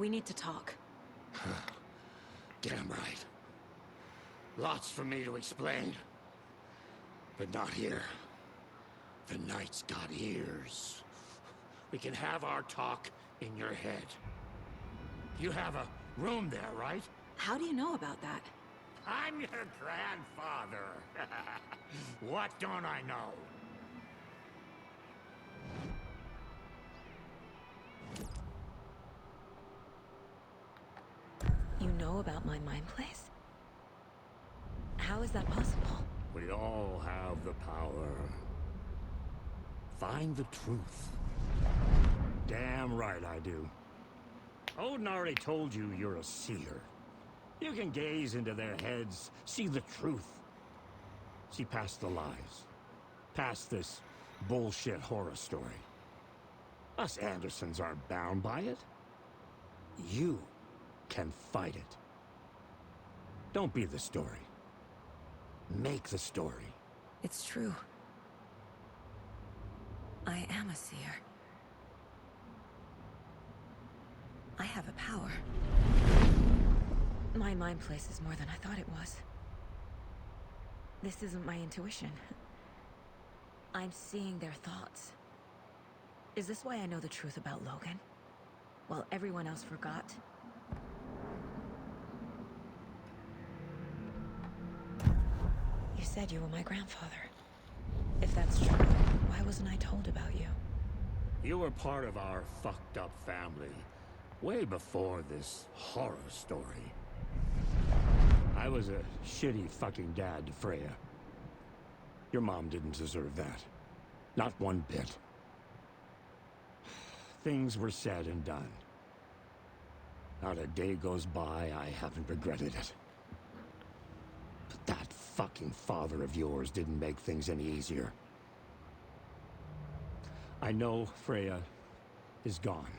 We need to talk. Damn right. Lots for me to explain. But not here. The night's got ears. We can have our talk in your head. You have a room there, right? How do you know about that? I'm your grandfather. What don't I know? You know about my mind place? How is that possible? We all have the power. Find the truth. Damn right I do. Odin already told you you're a seer. You can gaze into their heads, see the truth. See past the lies. Past this bullshit horror story. Us Andersons aren't bound by it. You can fight it. Don't be the story. Make the story. It's true. I am a seer. I have a power. My mind place is more than I thought it was. This isn't my intuition. I'm seeing their thoughts. Is this why I know the truth about Logan? While everyone else forgot? You said you were my grandfather. If that's true, why wasn't I told about you? You were part of our fucked up family way before this horror story. I was a shitty fucking dad to Freya. Your mom didn't deserve that. Not one bit. Things were said and done. Not a day goes by I haven't regretted it. But that fucking father of yours didn't make things any easier. I know Freya is gone.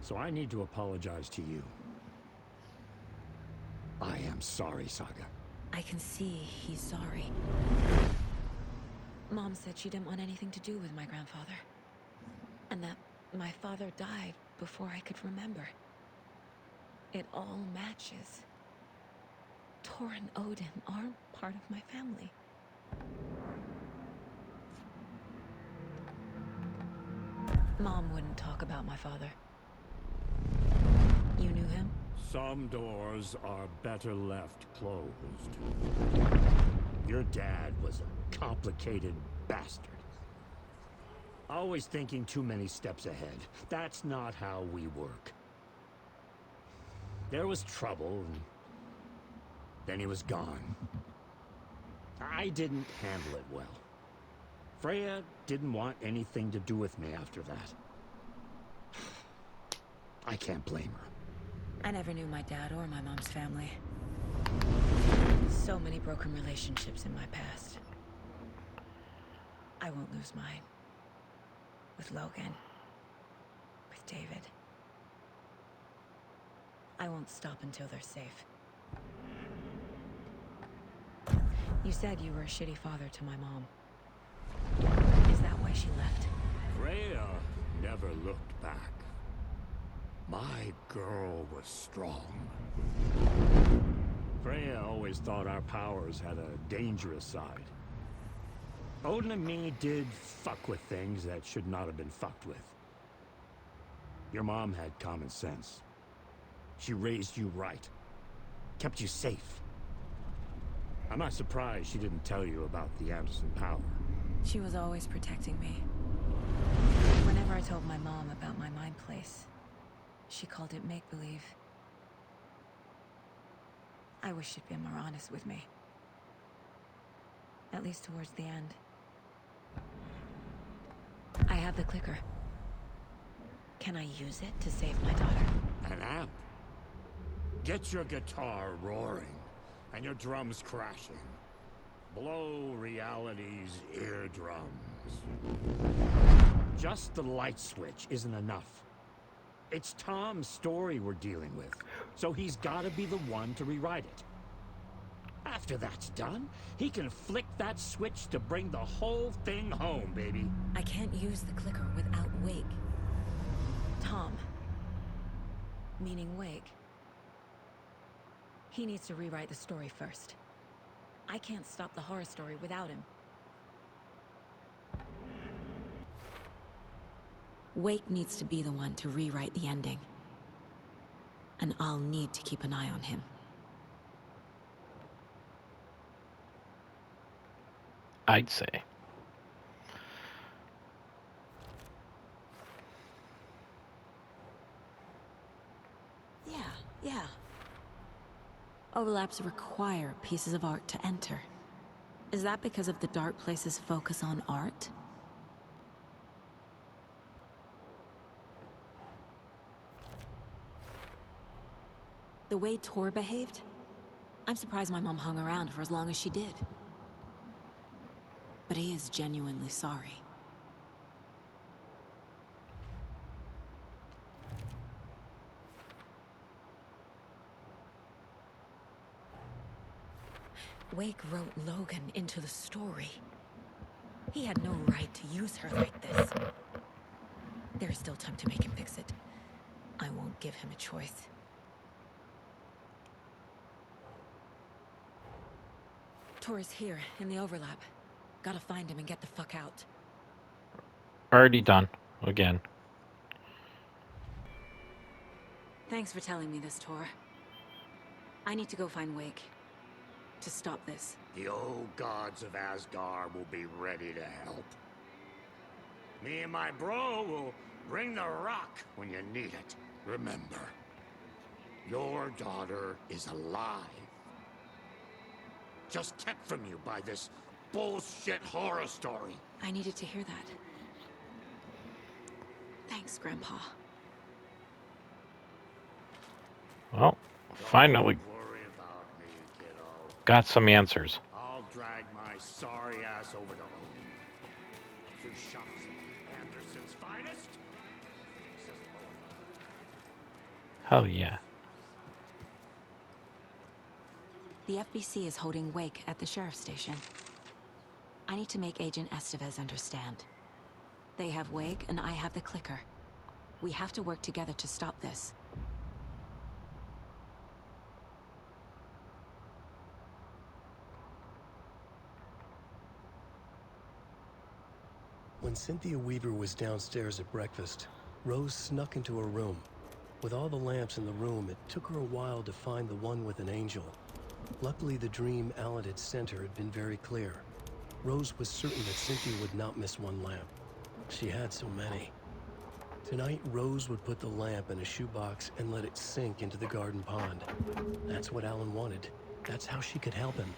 So I need to apologize to you. I am sorry, Saga. I can see he's sorry. Mom said she didn't want anything to do with my grandfather. And that my father died before I could remember. It all matches. Tor and Odin aren't part of my family. Mom wouldn't talk about my father. You knew him? Some doors are better left closed. Your dad was a complicated bastard. Always thinking too many steps ahead. That's not how we work. There was trouble, and then he was gone. I didn't handle it well. Freya didn't want anything to do with me after that. I can't blame her. I never knew my dad or my mom's family. So many broken relationships in my past. I won't lose mine. With Logan. With David. I won't stop until they're safe. You said you were a shitty father to my mom. Is that why she left? Freya never looked back. My girl was strong. Freya always thought our powers had a dangerous side. Odin and me did fuck with things that should not have been fucked with. Your mom had common sense. She raised you right. Kept you safe. I'm not surprised she didn't tell you about the Anderson power. She was always protecting me. Whenever I told my mom about my mind place, she called it make-believe. I wish she'd been more honest with me. At least towards the end. I have the clicker. Can I use it to save my daughter? An amp. Get your guitar roaring and your drums crashing. Blow reality's eardrums. Just the light switch isn't enough. It's Tom's story we're dealing with, so he's gotta be the one to rewrite it. After that's done, he can flick that switch to bring the whole thing home, baby. I can't use the clicker without Wake. Tom, Meaning Wake. He needs to rewrite the story first. I can't stop the horror story without him. Wake needs to be the one to rewrite the ending. And I'll need to keep an eye on him. I'd say. Yeah. Overlaps require pieces of art to enter. Is that because of the Dark Place's focus on art? The way Tor behaved? I'm surprised my mom hung around for as long as she did. But he is genuinely sorry. Wake wrote Logan into the story. He had no right to use her like this. There is still time to make him fix it. I won't give him a choice. Tor is here, in the overlap. Gotta find him and get the fuck out. Already done. Again. Thanks for telling me this, Tor. I need to go find Wake. To stop this. The old gods of Asgard will be ready to help. Me and my bro will bring the rock when you need it. Remember, your daughter is alive. Just kept from you by this bullshit horror story. I needed to hear that. Thanks, Grandpa. Well, finally Don't worry about me, kiddo. got some answers. I'll drag my sorry ass over to Odin. Through shots of Anderson's finest. Hell yeah. The FBC is holding Wake at the sheriff's station. I need to make Agent Estevez understand. They have Wake and I have the clicker. We have to work together to stop this. When Cynthia Weaver was downstairs at breakfast, Rose snuck into her room. With all the lamps in the room, it took her a while to find the one with an angel. Luckily, the dream Alan had sent her had been very clear. Rose was certain that Cynthia would not miss one lamp. She had so many. Tonight, Rose would put the lamp in a shoebox and let it sink into the garden pond. That's what Alan wanted. That's how she could help him.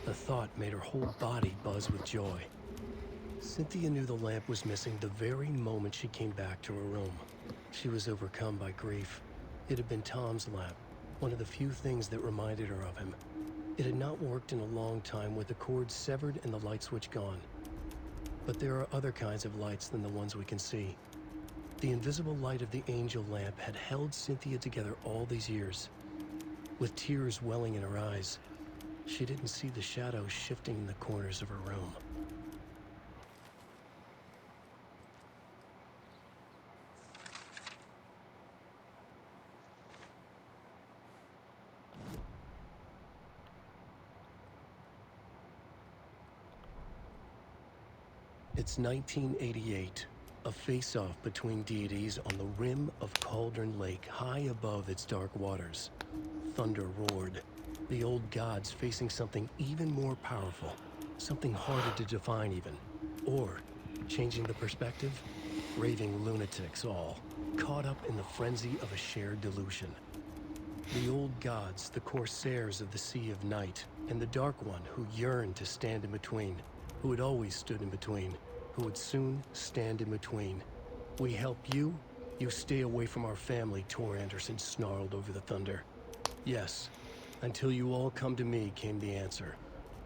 The thought made her whole body buzz with joy. Cynthia knew the lamp was missing the very moment she came back to her room. She was overcome by grief. It had been Tom's lamp, one of the few things that reminded her of him. It had not worked in a long time with the cord severed and the light switch gone. But there are other kinds of lights than the ones we can see. The invisible light of the angel lamp had held Cynthia together all these years. With tears welling in her eyes, she didn't see the shadows shifting in the corners of her room. It's 1988, a face-off between deities on the rim of Cauldron Lake, high above its dark waters. Thunder roared, the old gods facing something even more powerful, something harder to define even. Or, changing the perspective, raving lunatics all, caught up in the frenzy of a shared delusion. The old gods, the corsairs of the Sea of Night, and the Dark One who yearned to stand in between, who had always stood in between, who would soon stand in between. We help you, you stay away from our family, Tor Anderson snarled over the thunder. Yes, until you all come to me, came the answer.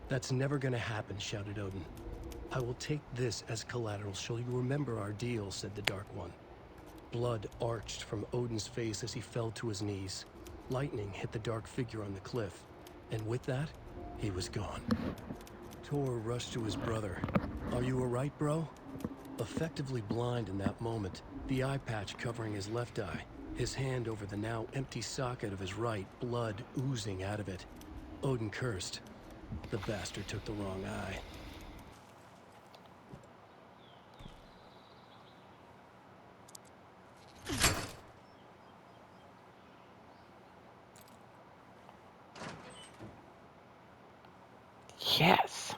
That's never gonna happen, shouted Odin. I will take this as collateral, shall you remember our deal, said the Dark One. Blood arched from Odin's face as he fell to his knees. Lightning hit the dark figure on the cliff, and with that, he was gone. Tor rushed to his brother. Are you alright, bro? Effectively blind in that moment, the eye patch covering his left eye, His hand over the now empty socket of his right, blood oozing out of it. Odin cursed. The bastard took the wrong eye. Yes.